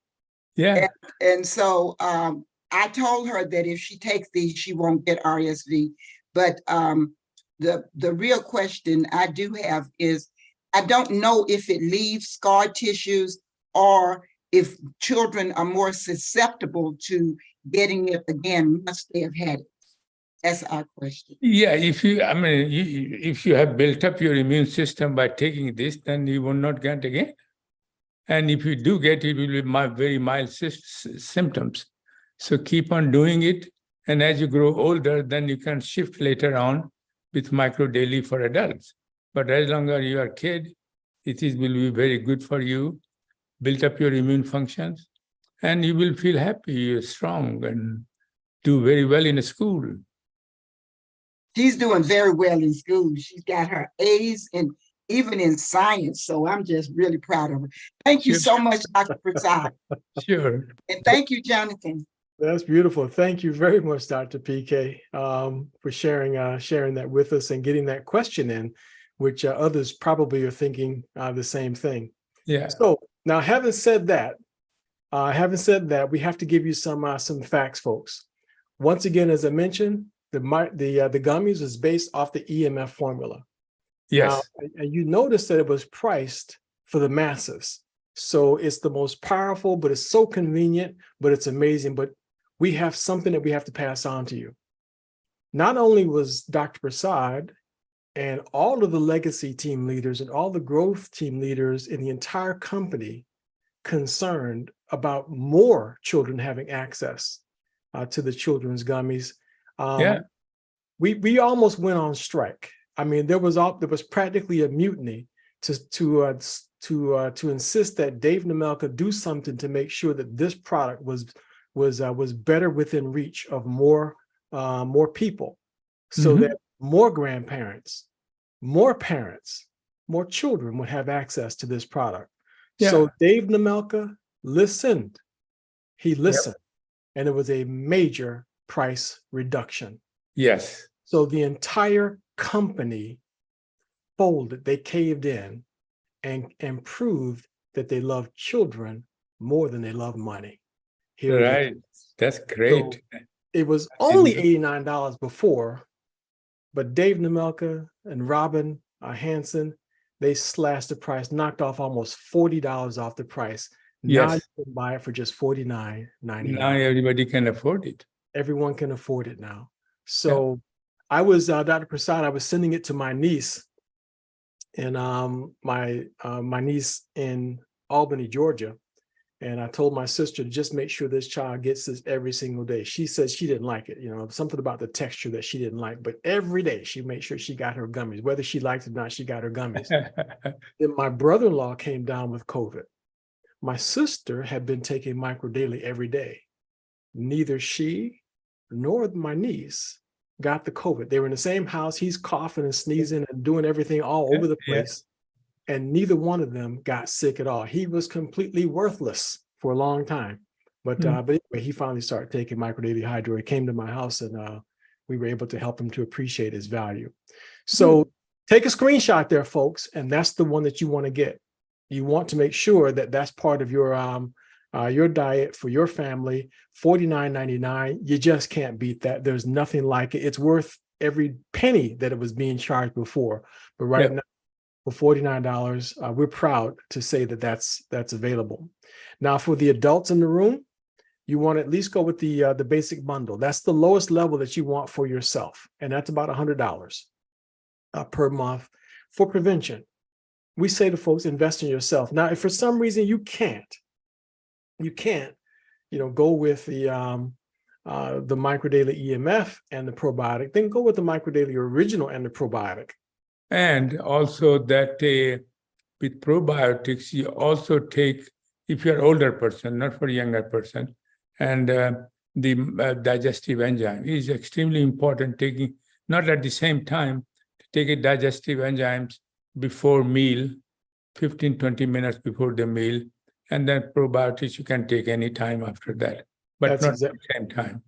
Yeah. And so I told her that if she takes these, she won't get RSV. But the real question I do have is, I don't know if it leaves scar tissues or if children are more susceptible to getting it again once they have had it. That's our question. Yeah, if you have built up your immune system by taking this, then you will not get again. And if you do get it, will be very mild symptoms. So keep on doing it. And as you grow older, then you can shift later on with micro daily for adults. But as long as you are a kid, will be very good for you, build up your immune functions, and you will feel happy, you're strong, and do very well in school. She's doing very well in school. She's got her A's and even in science. So I'm just really proud of her. Thank you so much, Dr. Prasad. Sure. And thank you, Jonathan. That's beautiful. Thank you very much, Dr. PK, for sharing that with us and getting that question in, which others probably are thinking the same thing. Yeah. So now, having said that, we have to give you some facts, folks. Once again, as I mentioned, the gummies is based off the EMF formula. Yes. Now, and you notice that it was priced for the masses. So it's the most powerful, but it's so convenient, but it's amazing. But we have something that we have to pass on to you. Not only was Dr. Prasad and all of the legacy team leaders and all the growth team leaders in the entire company concerned about more children having access to the children's gummies. We almost went on strike. I mean, there was practically a mutiny to insist that Dave Nemelka do something to make sure that this product was better within reach of more people, so that more grandparents, more parents, more children would have access to this product. Yeah. So Dave Nemelka listened. He listened, and it was a major price reduction. Yes. So the entire company folded, they caved in and proved that they love children more than they love money. Here Right. That's great. So it was only $89 before, but Dave Nemelka and Robin Hansen, they slashed the price, knocked off almost $40 off the price. Now you can buy it for just $49.99. Now everybody can afford it. Everyone can afford it now. So I was, Dr. Prasad, I was sending it to my niece, and my niece in Albany, Georgia. And I told my sister to just make sure this child gets this every single day. She said she didn't like it, something about the texture that she didn't like, but every day she made sure she got her gummies, whether she liked it or not, she got her gummies. Then my brother-in-law came down with COVID. My sister had been taking micro daily every day. Neither she nor my niece got the COVID. They were in the same house. He's coughing and sneezing and doing everything all over the place. And neither one of them got sick at all. He was completely worthless for a long time. But anyway, he finally started taking microdaily hydro. He came to my house and we were able to help him to appreciate his value. So take a screenshot there, folks, and that's the one that you want to get. You want to make sure that that's part of your diet for your family. $49.99. You just can't beat that. There's nothing like it. It's worth every penny that it was being charged before. But right now, for $49, we're proud to say that that's available. Now, for the adults in the room, you want to at least go with the basic bundle. That's the lowest level that you want for yourself, and that's about $100 per month for prevention. We say to folks, invest in yourself. Now, if for some reason you can't, go with the microdaily EMF and the probiotic, then go with the microdaily original and the probiotic. And also that with probiotics, you also take, if you're an older person, not for a younger person, and the digestive enzyme is extremely important, taking, not at the same time, to take a digestive enzymes before meal, 15, 20 minutes before the meal, and then probiotics you can take any time after that, but That's not exactly, at the same time.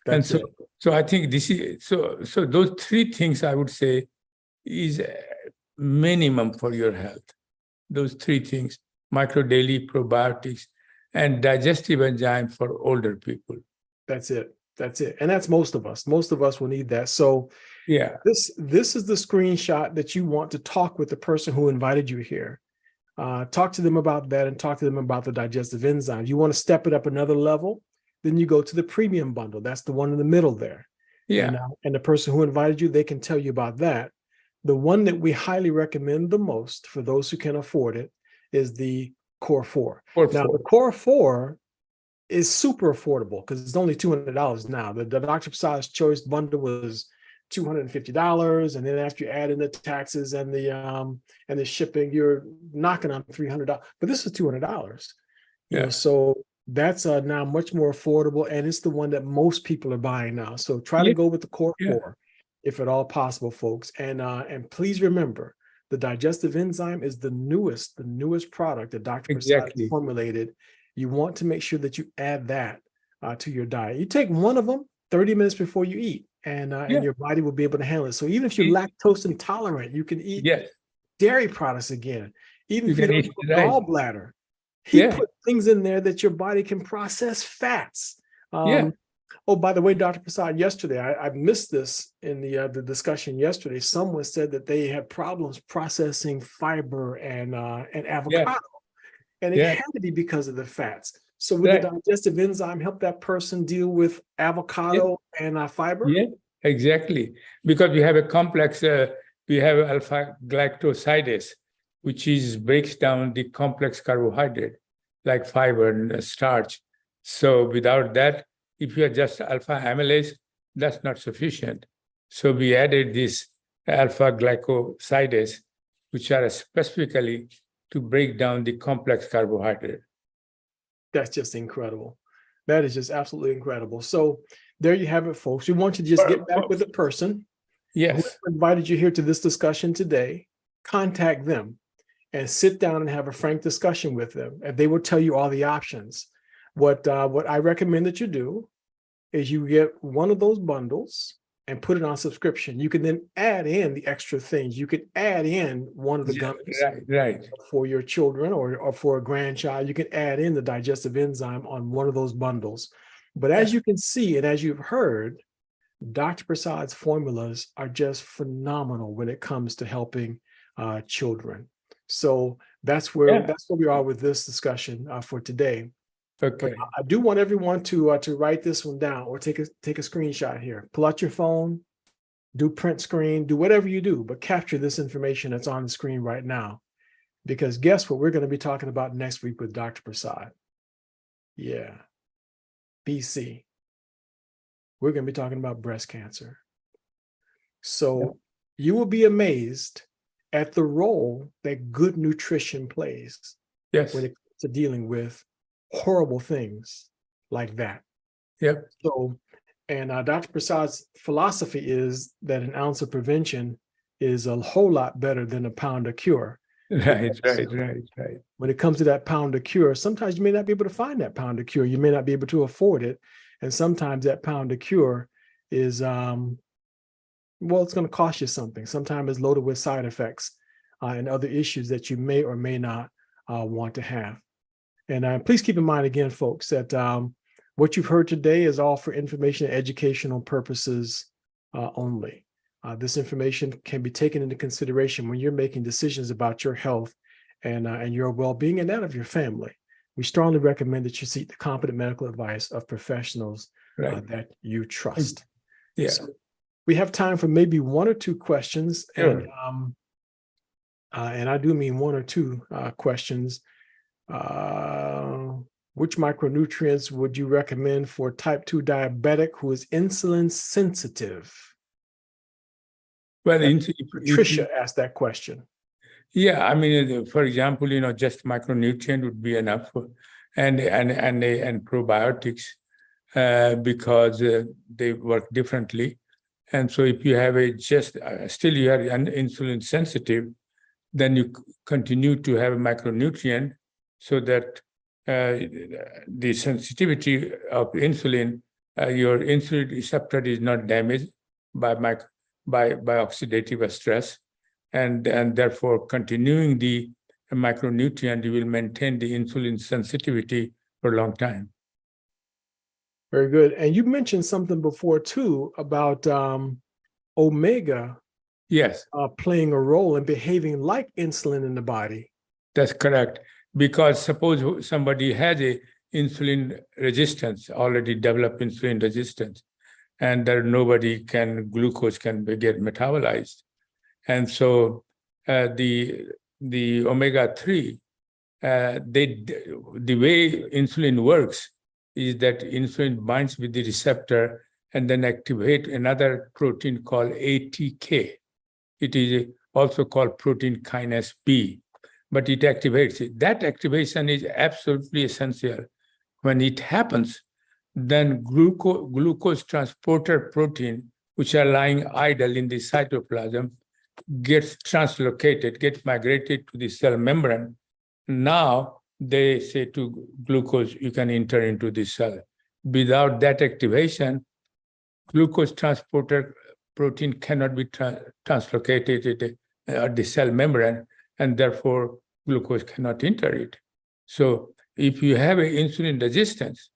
that's And it. so I think this is, so those three things I would say is minimum for your health. Those three things: microdaily, probiotics, and digestive enzyme for older people. That's it. That's it. And that's most of us. Most of us will need that. So Yeah. this is the screenshot that you want to talk with the person who invited you here. Talk to them about that and talk to them about the digestive enzymes. You want to step it up another level, then you go to the premium bundle. That's the one in the middle there. Yeah. And the person who invited you, they can tell you about that. The one that we highly recommend the most for those who can afford it is the Core 4. Now, the Core 4 is super affordable because it's only $200 now. The Dr. Prasad's Choice bundle was $250, and then after you add in the taxes and the shipping, you're knocking on $300. But this is $200. So that's now much more affordable, and it's the one that most people are buying now. So try to go with the Core 4, if at all possible, folks. And please remember, the digestive enzyme is the newest product that Dr. Prasad formulated. You want to make sure that you add that to your diet. You take one of them 30 minutes before you eat, and your body will be able to handle it. So even if you're lactose intolerant, you can eat dairy products again. Even if you don't have a gallbladder, he put things in there that your body can process fats. Oh, by the way, Dr. Prasad, yesterday, I missed this in the discussion yesterday. Someone said that they had problems processing fiber and avocado. And it had to be because of the fats. So would the digestive enzyme help that person deal with avocado and fiber? Yeah, exactly. Because we have a complex, we have alpha galactosidase, which breaks down the complex carbohydrate like fiber and starch. So without that, if you are just alpha amylase, that's not sufficient. So we added this alpha glycosidase, which are specifically to break down the complex carbohydrate. That's just incredible. That is just absolutely incredible. So there you have it, folks. We want you to just get back with the person who invited you here to this discussion today. Contact them and sit down and have a frank discussion with them, and they will tell you all the options. What I recommend that you do is you get one of those bundles and put it on subscription. You can then add in the extra things. You could add in one of the gummies for your children or for a grandchild. You can add in the digestive enzyme on one of those bundles. But as you can see, and as you've heard, Dr. Prasad's formulas are just phenomenal when it comes to helping children. So that's where we are with this discussion for today. Okay. But I do want everyone to write this one down or take a screenshot here. Pull out your phone, do print screen, do whatever you do, but capture this information that's on the screen right now. Because guess what we're going to be talking about next week with Dr. Prasad? Yeah. BC. We're going to be talking about breast cancer. So you will be amazed at the role that good nutrition plays when it comes to dealing with horrible things like that. So And Dr. Prasad's philosophy is that an ounce of prevention is a whole lot better than a pound of cure. Right. So when it comes to that pound of cure, sometimes you may not be able to find that pound of cure. You may not be able to afford it. And sometimes that pound of cure is, well, it's going to cost you something. Sometimes it's loaded with side effects and other issues that you may or may not want to have. And please keep in mind again, folks, that what you've heard today is all for information and educational purposes only. This information can be taken into consideration when you're making decisions about your health and your well-being and that of your family. We strongly recommend that you seek the competent medical advice of professionals that you trust. Yeah. So we have time for maybe one or two questions, Sure. and I do mean one or two questions. Which micronutrients would you recommend for type 2 diabetic who is insulin sensitive? Well, Patricia asked that question. yeah, I mean, for example, just micronutrient would be enough, and probiotics, because they work differently. And so, if you have still you are insulin sensitive, then you continue to have a micronutrient, so that the sensitivity of insulin, your insulin receptor is not damaged by oxidative stress, and therefore continuing the micronutrient, you will maintain the insulin sensitivity for a long time. Very good. And you mentioned something before too about omega Yes, playing a role in behaving like insulin in the body. that's correct. Because suppose somebody has a insulin resistance, already developed insulin resistance, and there glucose can get metabolized. And so the omega-3, the way insulin works is that insulin binds with the receptor and then activate another protein called ATK. It is also called protein kinase B, but it activates it. That activation is absolutely essential. When it happens, then glucose transporter protein, which are lying idle in the cytoplasm, gets translocated, gets migrated to the cell membrane. Now they say to glucose, you can enter into the cell. Without that activation, glucose transporter protein cannot be translocated at the cell membrane, and therefore glucose cannot enter it. So if you have an insulin resistance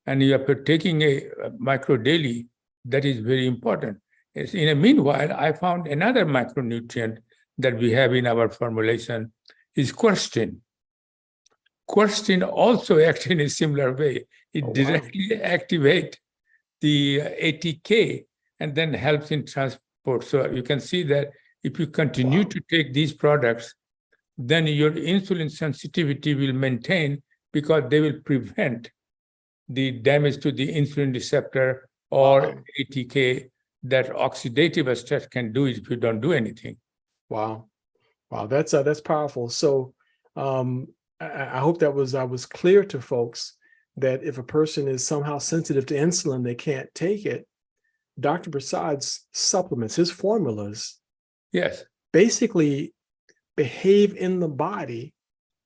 and you are taking a micro daily, that is very important. In the meanwhile, I found another micronutrient that we have in our formulation is quercetin. Quercetin also acts in a similar way. It directly activates the ATK and then helps in transport. So you can see that if you continue to take these products, then your insulin sensitivity will maintain, because they will prevent the damage to the insulin receptor or ATK that oxidative stress can do if you don't do anything. Wow, that's powerful. So I hope that was clear to folks that if a person is somehow sensitive to insulin, they can't take it. Dr. Prasad's supplements, his formulas, yes, basically behave in the body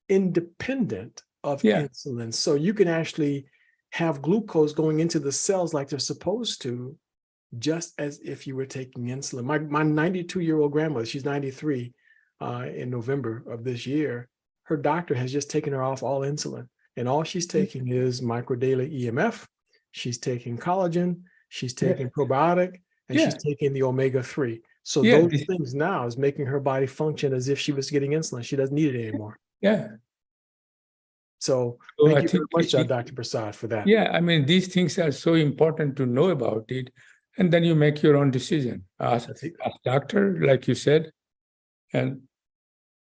independent of insulin. So you can actually have glucose going into the cells like they're supposed to, just as if you were taking insulin. My 92-year-old grandmother, she's 93 in November of this year, her doctor has just taken her off all insulin. And all she's taking is microdaily EMF. She's taking collagen. She's taking probiotic. And she's taking the omega-3. So those things now is making her body function as if she was getting insulin. She doesn't need it anymore. Yeah. So thank you very much, Dr. Prasad, for that. Yeah, I mean, these things are so important to know about it. And then you make your own decision. Ask doctor, like you said, and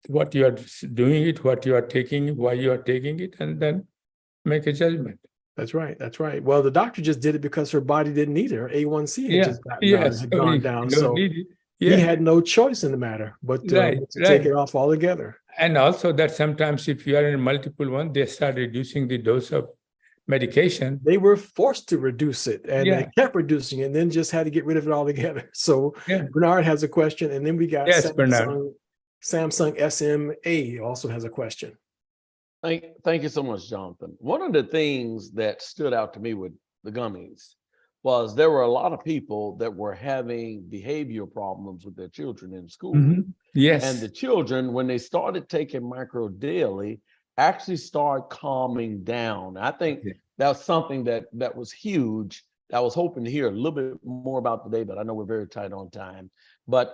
what you are doing it, what you are taking, why you are taking it, and then make a judgment. That's right. That's right. Well, the doctor just did it because her body didn't need it. Her A1C had gone down. So he had no choice in the matter, but to take it off altogether. And also that sometimes if you are in multiple one, they start reducing the dose of medication. They were forced to reduce it, and Yeah. they kept reducing it and then just had to get rid of it altogether. So Yeah. Bernard has a question, and then we got Yes, Bernard. Samsung SMA also has a question. Thank you so much, Jonathan. One of the things that stood out to me with the gummies was there were a lot of people that were having behavioral problems with their children in school. Mhm. Yes. And the children, when they started taking micro daily, actually started calming down. I think Okay. that's something that was huge. I was hoping to hear a little bit more about today, but I know we're very tight on time. But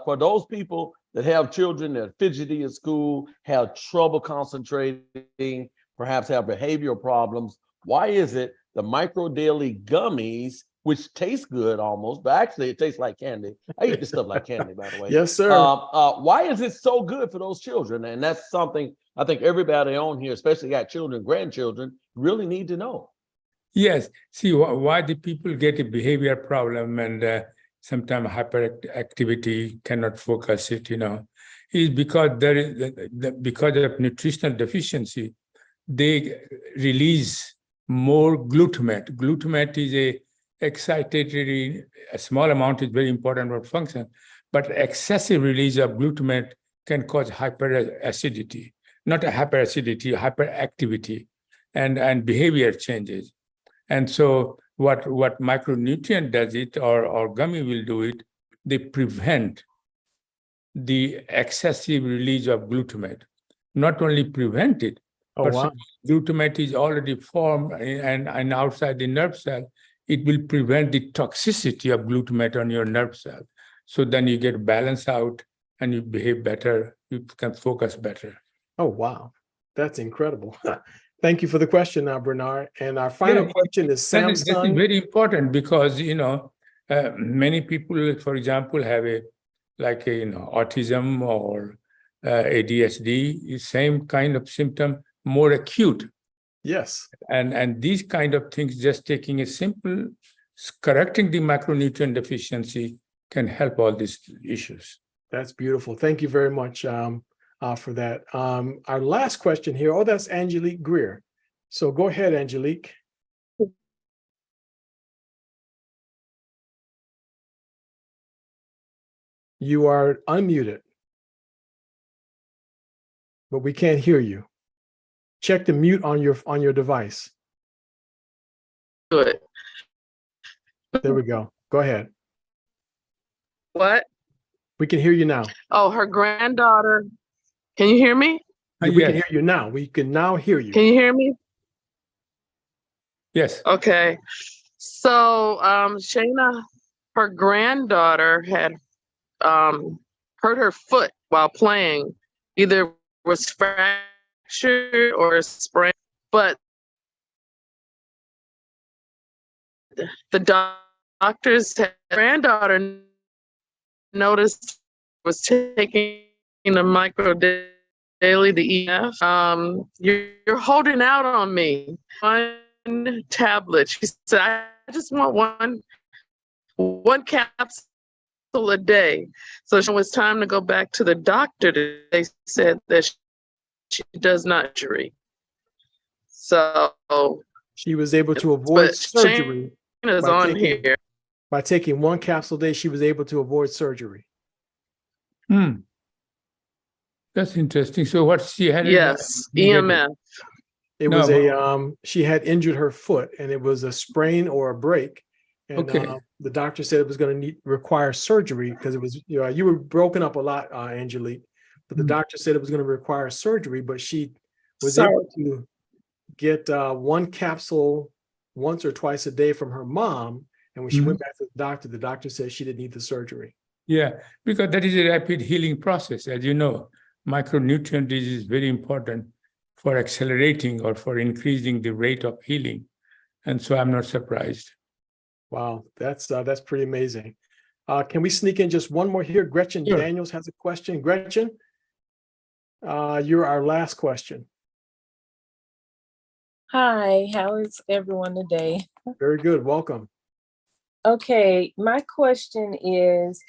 for those people that have children that are fidgety at school, have trouble concentrating, perhaps have behavioral problems, why is it the micro daily gummies, which taste good almost, but actually it tastes like candy. I eat this stuff like candy, by the way. Yes, sir. Why is it so good for those children? And that's something I think everybody on here, especially got children, grandchildren, really need to know. Yes. See, why the people get a behavior problem and sometimes hyperactivity, cannot focus it, is because there is because of nutritional deficiency, they release more glutamate. Glutamate is a excitatory, a small amount is very important for function, but excessive release of glutamate can cause hyperacidity, not a hyperacidity, hyperactivity, and behavior changes. And so what micronutrient does it, or gummy will do it, they prevent the excessive release of glutamate. Not only prevent it, Oh, but wow. glutamate is already formed and outside the nerve cell, it will prevent the toxicity of glutamate on your nerve cell. So then you get balance out and you behave better, you can focus better. Oh, wow. That's incredible. Thank you for the question, Bernard. And our final question is That is Samsung. very important because, many people, for example, have autism or ADHD, same kind of symptom, more acute. Yes. And these kind of things, just taking a simple, correcting the macronutrient deficiency can help all these issues. That's beautiful. Thank you very much for that. Our last question here. Oh, that's Angelique Greer. So go ahead, Angelique. You are unmuted, but we can't hear you. Check the mute on your device. Good. There we go. Go ahead. What? We can hear you now. Oh, her granddaughter. Can you hear me? We can hear you now. We can now hear you. Can you hear me? Yes. Okay. So Shayna, her granddaughter had hurt her foot while playing. Either was fractured or sprained, but the doctors had granddaughter noticed was taking a micro daily, the EF. You're holding out on me. One tablet. She said, I just want one capsule a day. So it was time to go back to the doctor. They said that she does not injury. So she was able to avoid surgery is on here. By taking one capsule a day. She was able to avoid surgery. That's interesting. So what she had? Yes, EMF. It was she had injured her foot, and it was a sprain or a break. And the doctor said it was going to require surgery because it was, you were broken up a lot, Angelique, but the doctor said it was going to require surgery, but she was able to get one capsule once or twice a day from her mom. And when she went back to the doctor said she didn't need the surgery. Yeah, because that is a rapid healing process. As you know, micronutrient is very important for accelerating or for increasing the rate of healing. And so I'm not surprised. Wow, that's pretty amazing. Can we sneak in just one more here? Gretchen Daniels has a question. Gretchen, you're our last question. Hi, how is everyone today? Very good. Welcome. Okay, my question is,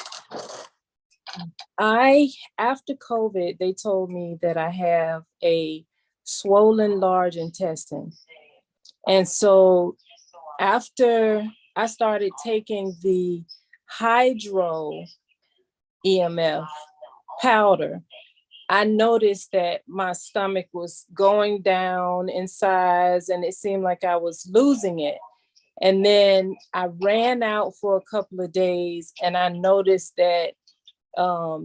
after COVID, they told me that I have a swollen large intestine. And so after I started taking the hydro EMF powder, I noticed that my stomach was going down in size and it seemed like I was losing it. And then I ran out for a couple of days and I noticed that I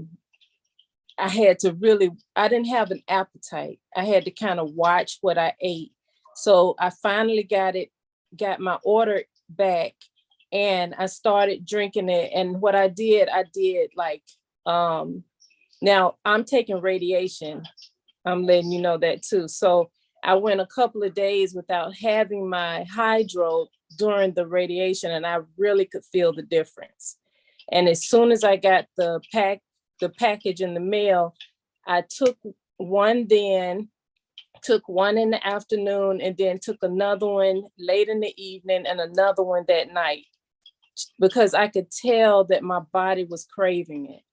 didn't have an appetite. I had to kind of watch what I ate. So I finally got my order back and I started drinking it. And what I did like, now I'm taking radiation. I'm letting you know that too. So I went a couple of days without having my hydro during the radiation and I really could feel the difference. And as soon as I got the package in the mail, I took one then, took one in the afternoon, and then took another one late in the evening and another one that night, because I could tell that my body was craving it.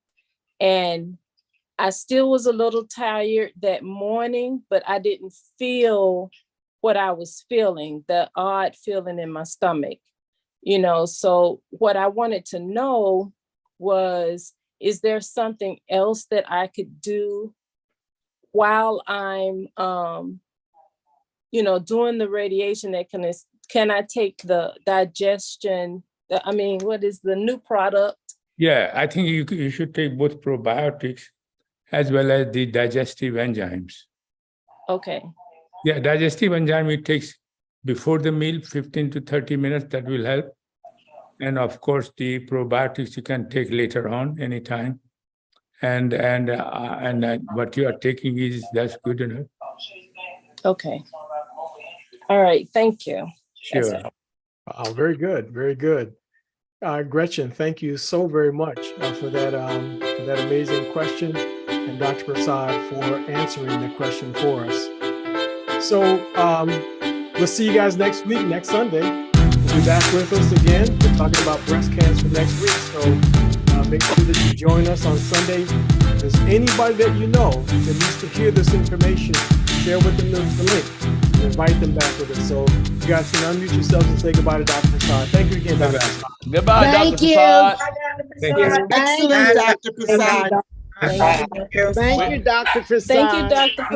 And I still was a little tired that morning, but I didn't feel what I was feeling, the odd feeling in my stomach, So what I wanted to know was, is there something else that I could do while I'm, doing the radiation that can I take the digestion, what is the new product? Yeah, I think you should take both probiotics as well as the digestive enzymes. Okay. Yeah, digestive enzyme, it takes before the meal, 15 to 30 minutes, that will help. And of course, the probiotics you can take later on, anytime. And what you are taking that's good enough. Okay. All right, thank you. Sure. Oh, very good, very good. Gretchen, thank you so very much for that amazing question, and Dr. Prasad for answering the question for us. So we'll see you guys next week, next Sunday. You'll be back with us again. We're talking about breast cancer next week. So make sure that you join us on Sunday. If there's anybody that you know that needs to hear this information, share with them the link and invite them back with us. So you guys can unmute yourselves and say goodbye to Dr. Prasad. Thank you again, Dr. Prasad. Goodbye, Thank Dr. you. Prasad. Thank you. Excellent, Dr. Prasad. Thank you, Dr. Thank you, Dr. Prasad. Thank you, Dr. Prasad.